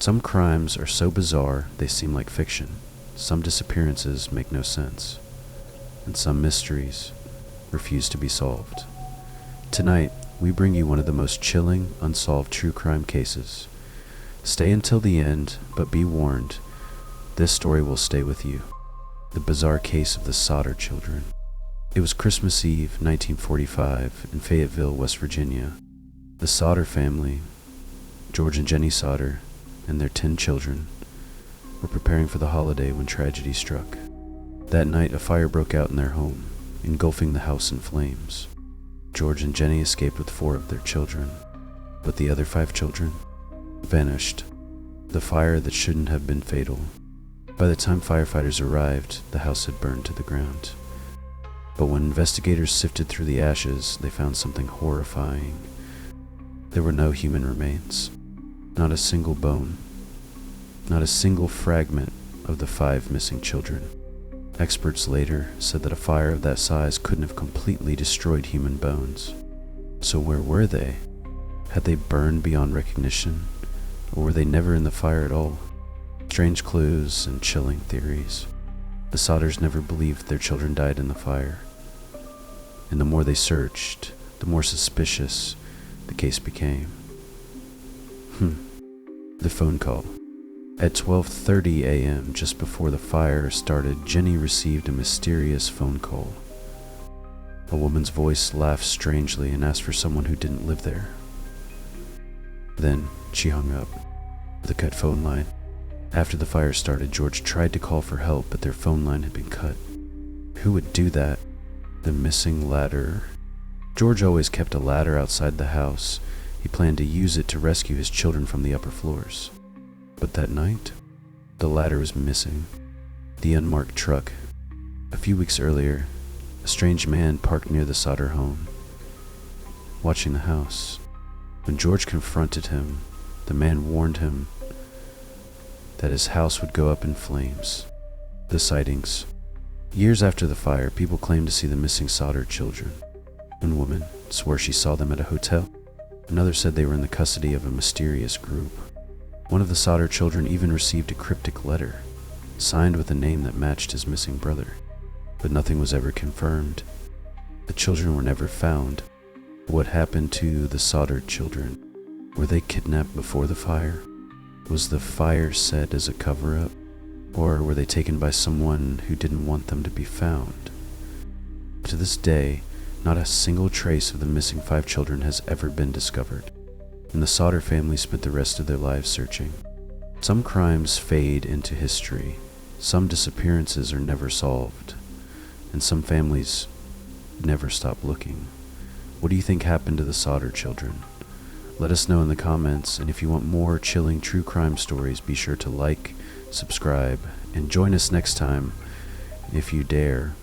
Some crimes are so bizarre they seem like fiction. Some disappearances make no sense. And some mysteries refuse to be solved. Tonight, we bring you one of the most chilling, unsolved true crime cases. Stay until the end, but be warned, this story will stay with you. The bizarre case of the Sodder Children. It was Christmas Eve, 1945, in Fayetteville, West Virginia. The Sodder family, George and Jenny Sodder, and their 10 children, were preparing for the holiday when tragedy struck. That night, a fire broke out in their home, engulfing the house in flames. George and Jenny escaped with 4 of their children, but the other 5 children vanished. The fire that shouldn't have been fatal. By the time firefighters arrived, the house had burned to the ground. But when investigators sifted through the ashes, they found something horrifying. There were no human remains. Not a single bone. Not a single fragment of the 5 missing children. Experts later said that a fire of that size couldn't have completely destroyed human bones. So where were they? Had they burned beyond recognition? Or were they never in the fire at all? Strange clues and chilling theories. The Sodders never believed their children died in the fire. And the more they searched, the more suspicious the case became. The phone call. At 12:30 a.m., just before the fire started, Jenny received a mysterious phone call. A woman's voice laughed strangely and asked for someone who didn't live there. Then she hung up. The cut phone line. After the fire started, George tried to call for help, but their phone line had been cut. Who would do that? The missing ladder. George always kept a ladder outside the house. He planned to use it to rescue his children from the upper floors. But that night, the ladder was missing. The unmarked truck. A few weeks earlier, a strange man parked near the Sodder home, watching the house. When George confronted him, the man warned him that his house would go up in flames. The sightings. Years after the fire, people claimed to see the missing Sodder children. One woman swore she saw them at a hotel. Another said they were in the custody of a mysterious group. One of the Sodder children even received a cryptic letter, signed with a name that matched his missing brother. But nothing was ever confirmed. The children were never found. What happened to the Sodder children? Were they kidnapped before the fire? Was the fire set as a cover-up? Or were they taken by someone who didn't want them to be found? To this day, not a single trace of the missing 5 children has ever been discovered, and the Sodder family spent the rest of their lives searching. Some crimes fade into history, some disappearances are never solved, and some families never stop looking. What do you think happened to the Sodder children? Let us know in the comments, and if you want more chilling true crime stories, be sure to like, subscribe, and join us next time, if you dare.